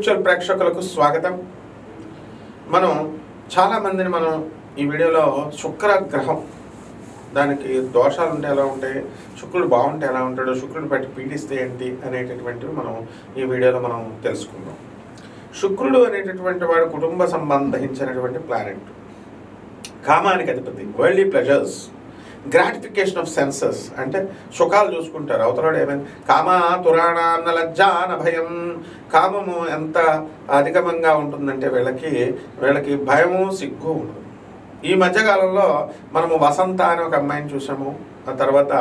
Spiritual ప్రేక్షకులకు స్వాగతం. మనం చాలామందిని ఈ వీడియోలో శుక్ర గ్రహం దానికి దోషాలు ఉంటే ఎలా ఉంటాయి, శుక్రుడు బాగుంటే ఎలా ఉంటాడు, శుక్రుడు బట్టి పీడిస్తే ఏంటి అనేటటువంటివి మనం ఈ వీడియోలో తెలుసుకుందాం. శుక్రుడు అనేటటువంటి వాడు కుటుంబ సంబంధించినటువంటి ప్లానెట్, కామానికి అధిపతి, worldly pleasures, gratification of senses, అంటే సుఖాలు చూసుకుంటారు. అవతలడు ఏమైంది కామా తురాణాన్న లజ్జాన భయం, కామము ఎంత అధికంగా ఉంటుందంటే వీళ్ళకి భయము సిగ్గు ఉండదు. ఈ మధ్యకాలంలో మనము వసంత అనే ఒక అమ్మాయిని చూసాము. ఆ తర్వాత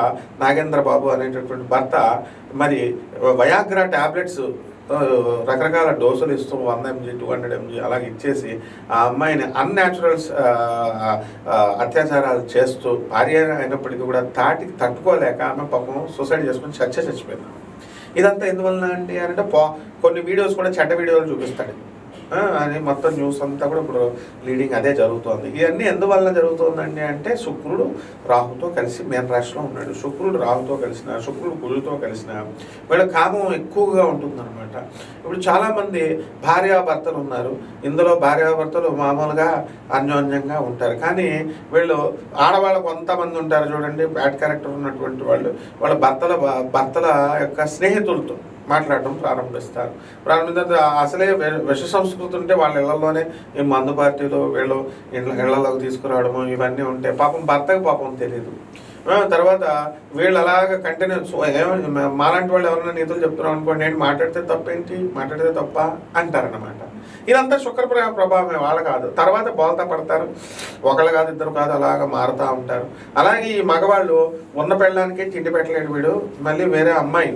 నాగేంద్ర బాబు అనేటటువంటి భర్త వయాగ్రా ట్యాబ్లెట్స్ రకరకాల డోసులు ఇస్తూ 100 mg 200 mg అలాగే ఇచ్చేసి ఆ అమ్మాయిని అన్యాచురల్స్ అత్యాచారాలు చేస్తూ భార్య అయినప్పటికీ కూడా తట్టుకోలేక ఆమె పాపం సూసైడ్ చేసుకుని చచ్చిపోయింది. ఇదంతా ఎందువలన అంటే కొన్ని వీడియోస్ కూడా చెడ్డ వీడియోలు చూపిస్తాడు అని మొత్తం న్యూస్ అంతా కూడా ఇప్పుడు లీడింగ్ అదే జరుగుతోంది. ఇవన్నీ ఎందువల్ల జరుగుతుందండి అంటే శుక్రుడు రాహుతో కలిసి మీన రాశిలో ఉన్నాడు. శుక్రుడు రాహుతో కలిసిన, శుక్రుడు కుజుతో కలిసిన వీళ్ళ కామం ఎక్కువగా ఉంటుందన్నమాట. ఇప్పుడు చాలామంది భార్యాభర్తలు ఉన్నారు. ఇందులో భార్యాభర్తలు మామూలుగా అన్యోన్యంగా ఉంటారు. కానీ వీళ్ళు ఆడవాళ్ళు కొంతమంది ఉంటారు చూడండి, బ్యాడ్ క్యారెక్టర్ ఉన్నటువంటి వాళ్ళ భర్తల యొక్క స్నేహితులతో మాట్లాడటం ప్రారంభిస్తారు. అసలే విష సంస్కృతి ఉంటే వాళ్ళ ఇళ్లలోనే ఈ మందు పార్టీలు వీళ్ళు ఇళ్లలోకి తీసుకురావడము ఇవన్నీ ఉంటాయి. భర్తకు తెలియదు. తర్వాత వీళ్ళు అలాగా కంటిన్యూస్ మాలాంటి వాళ్ళు ఎవరైనా నీతులు చెప్తున్నాం అనుకోండి, ఏంటి మాట్లాడితే తప్ప అంటారన్నమాట. ఇదంతా శుక్ర ప్రభావమే, వాళ్ళు కాదు. తర్వాత బోల్తా పడతారు, ఒకళ్ళు కాదు ఇద్దరు కాదు, అలాగా మారుతూ ఉంటారు. అలాగే ఈ మగవాళ్ళు ఉన్న పెళ్ళడానికి తిండి పెట్టలేడు వీడు, మళ్ళీ వేరే అమ్మాయి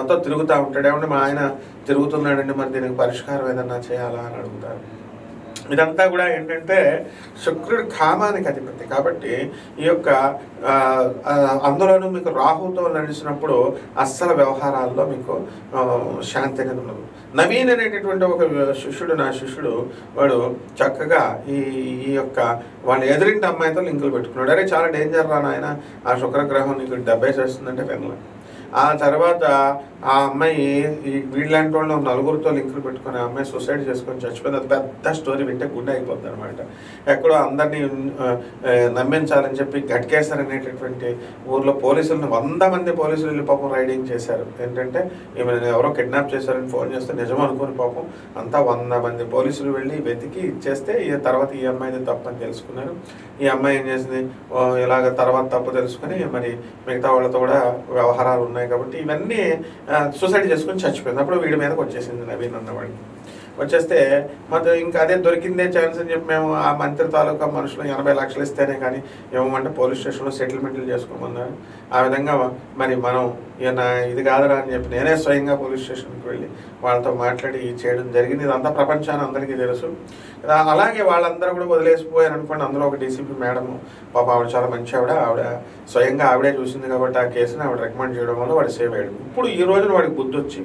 తో తిరుగుతూ ఉంటాడు. ఏమంటే మా ఆయన తిరుగుతున్నాడండి, మరి దీనికి పరిష్కారం ఏదన్నా చేయాలా అని అడుగుతారు. ఇదంతా కూడా ఏంటంటే శుక్రుడు కామానికి అధిపతి కాబట్టి ఈ యొక్క అందులోనూ మీకు రాహుతో నడిచినప్పుడు అస్సలు వ్యవహారాల్లో మీకు శాంతి అనేది ఉండదు. నవీన్ అనేటటువంటి ఒక నా శిష్యుడు వాడు చక్కగా ఈ యొక్క వాళ్ళ ఎదురింటి అమ్మాయితో లింకులు పెట్టుకున్నాడు. అరే చాలా డేంజర్ రా నాయన, ఆ శుక్రగ్రహం నీకు 70 చేస్తుందంటే వినలే. ఆ తర్వాత ఆ అమ్మాయి వీళ్ళంటి వాళ్ళు 4గురితో లింకులు పెట్టుకుని ఆ అమ్మాయి సూసైడ్ చేసుకొని చచ్చిపోయింది. అది పెద్ద స్టోరీ వింటే గుండె అయిపోతుంది అనమాట. ఎక్కడో అందరినీ నమ్మించాలని చెప్పి గట్కేసర్ అనేటటువంటి ఊర్లో పోలీసులను 100 మంది పోలీసులు వెళ్ళి పాపం రైడింగ్ చేశారు. ఏంటంటే ఈమెను ఎవరో కిడ్నాప్ చేశారని ఫోన్ చేస్తే నిజం అనుకుని పాపం అంతా 100 మంది పోలీసులు వెళ్ళి వెతికి ఇచ్చేస్తే తర్వాత ఈ అమ్మాయిది తప్పని తెలుసుకున్నారు. ఈ అమ్మాయి ఏం చేసింది, ఇలాగ తర్వాత తప్పు తెలుసుకుని మిగతా వాళ్ళతో కూడా వ్యవహారాలు ఉన్నాయి కాబట్టి ఇవన్నీ సూసైడ్ చేసుకుని చచ్చిపోయింది. అప్పుడు వీడి మీదకి వచ్చేసింది నవీన్ అన్నవాడికి. వచ్చేస్తే ఇంకా అదే దొరికిందే ఛాన్స్ అని చెప్పి మేము ఆ మంత్రి తాలూకా మనుషులు 80 లక్షలు ఇస్తేనే కానీ ఏమంటే పోలీస్ స్టేషన్లో సెటిల్మెంట్లు చేసుకోమన్నారు. ఆ విధంగా మనం ఈయన ఇది కాదురా అని చెప్పి నేనే స్వయంగా పోలీస్ స్టేషన్కి వెళ్ళి వాళ్ళతో మాట్లాడి చేయడం జరిగింది. ఇదంతా ప్రపంచాన్ని అందరికీ తెలుసు. అలాగే వాళ్ళందరూ కూడా వదిలేసిపోయారు అనుకోండి. అందులో ఒక డీసీపీ మేడము ఆవిడ చాలా మంచి ఆవిడ స్వయంగా ఆవిడే చూసింది కాబట్టి ఆ కేసుని ఆవిడ రికమెండ్ చేయడం వల్ల వాడు సేవ్ అయ్యాడు. ఇప్పుడు ఈ రోజున వాడికి బుద్ధి వచ్చి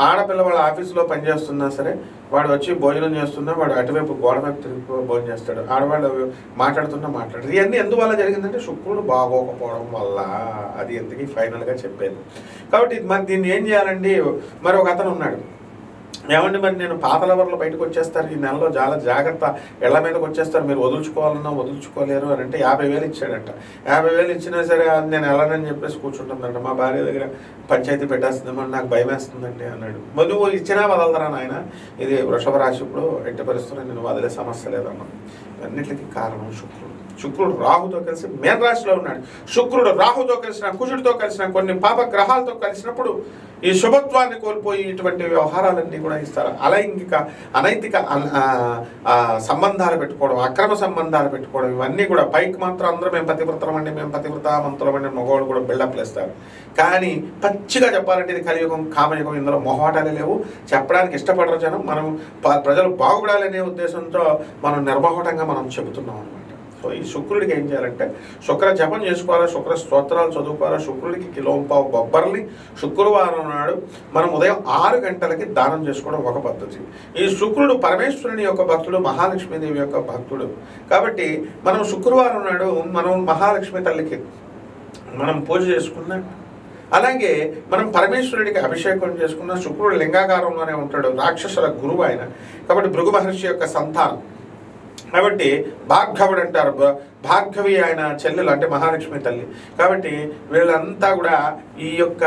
ఆడపిల్ల వాళ్ళ ఆఫీసులో పనిచేస్తున్నా సరే వాడు వచ్చి భోజనం చేస్తున్నా వాడు అటువైపు గోడ వైపు తిరిగి భోజనం చేస్తాడు. ఆడవాళ్ళు మాట్లాడుతారు. ఇవన్నీ ఎందువల్ల జరిగిందంటే శుక్రుడు బాగోకపోవడం వల్ల. అది ఎందుకు ఫైనల్గా చెప్పేది. కాబట్టి దీన్ని ఏం చేయాలండి, మరి ఒక అతను ఉన్నాడు, ఏమండి మరి నేను పాత లవర్లు బయటకు వచ్చేస్తారు, ఈ నెలలో చాలా జాగ్రత్త, ఇళ్ల మీదకి వచ్చేస్తారు, మీరు వదులుచుకోవాలన్నా వదులుచుకోలేరు అని అంటే 50,000 ఇచ్చాడంట. 50,000 ఇచ్చినా సరే నేను వెళ్ళనని చెప్పేసి కూర్చుంటుందంట. మా భార్య దగ్గర పంచాయతీ పెట్టేస్తుందేమో నాకు భయం వేస్తుందండి అన్నాడు. నువ్వు ఇచ్చినా వదలదరా నాయన, ఇది వృషభ రాశి, ఇప్పుడు ఎట్టి పరిస్థితుల్లో నేను వదిలే సమస్య లేదన్నా. ఇవన్నిటికీ కారణం శుక్రుడు రాహుతో కలిసి మీన రాశిలో ఉన్నాడు. శుక్రుడు రాహుతో కలిసిన, కుజుడితో కలిసిన, కొన్ని పాప గ్రహాలతో కలిసినప్పుడు ఈ శుభత్వాన్ని కోల్పోయి ఇటువంటి వ్యవహారాలన్నీ కూడా ఇస్తారు. అనైతిక సంబంధాలు పెట్టుకోవడం, అక్రమ సంబంధాలు పెట్టుకోవడం, ఇవన్నీ కూడా పైకి మాత్రం అందరూ మేము పతివ్రతమంతులమండి మగవాళ్ళు కూడా బిల్డప్లు ఇస్తారు. కానీ పచ్చిగా చెప్పాలంటే ఇది కలియుగం, కామయుగం. ఇందులో మొహమాటాలే లేవు. చెప్పడానికి ఇష్టపడరు జనం. మనం ప్రజలు బాగుపడాలనే ఉద్దేశంతో మనం నిర్మోహటంగా చెబుతున్నాం అనమాట. సో ఈ శుక్రుడికి ఏం చేయాలంటే శుక్ర జపం చేసుకోవాలా, శుక్ర స్తోత్రాలు చదువుకోవాలా. శుక్రుడికి కిలోంపావు బొబ్బర్ని శుక్రవారం నాడు మనం ఉదయం 6 గంటలకి దానం చేసుకోవడం ఒక పద్ధతి. ఈ శుక్రుడు పరమేశ్వరుని యొక్క భక్తుడు, మహాలక్ష్మీదేవి యొక్క భక్తుడు కాబట్టి మనం శుక్రవారం నాడు మనం మహాలక్ష్మి తల్లికి పూజ చేసుకున్న అలాగే మనం పరమేశ్వరుడికి అభిషేకం చేసుకున్న శుక్రుడు లింగాకారంలోనే ఉంటాడు, రాక్షసుల గురువు ఆయన. కాబట్టి భృగు మహర్షి యొక్క సంతానం. కాబట్టి భార్గవుడు అంటారు, భార్గవి ఆయన చెల్లెలు అంటే మహాలక్ష్మి తల్లి. కాబట్టి వీళ్ళంతా కూడా ఈ యొక్క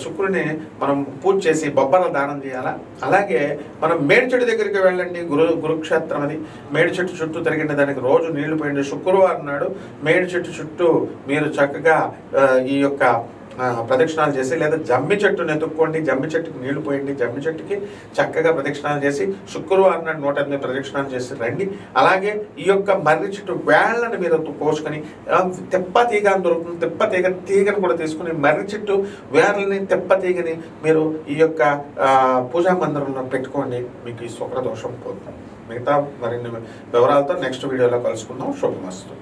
శుక్రుని మనం పూజ చేసి బొబ్బల దానం చేయాలా. అలాగే మనం మేడి చెట్టు దగ్గరికి వెళ్ళండి, గురుక్షేత్రం అది. మేడి చెట్టు చుట్టూ తిరిగిండి, దానికి రోజు నీళ్లు పోయండి. శుక్రవారం నాడు మేడి చెట్టు చుట్టూ మీరు చక్కగా ఈ యొక్క ప్రదక్షిణాలు చేసి, లేదా జమ్మి చెట్టును ఎత్తుక్కోండి, జమ్మి చెట్టుకి నీళ్లు పోయండి, జమ్మి చెట్టుకి చక్కగా ప్రదక్షిణాలు చేసి శుక్రవారం నాడు 108 ప్రదక్షిణాలు చేసి రండి. అలాగే ఈ యొక్క మర్రి చెట్టు వేళ్ళని మీరు కోసుకొని తెప్ప తీగ అని దొరుకుతుంది, తెప్ప తీగను కూడా తీసుకుని మర్రి చెట్టు వేళ్ళని తెప్ప తీగని మీరు ఈ యొక్క పూజా మందిరంలో పెట్టుకోండి, మీకు ఈ శుక్ర దోషం పోతుంది. మిగతా మరిన్ని వివరాలతో నెక్స్ట్ వీడియోలో కలుసుకుందాం. శుభమస్తు.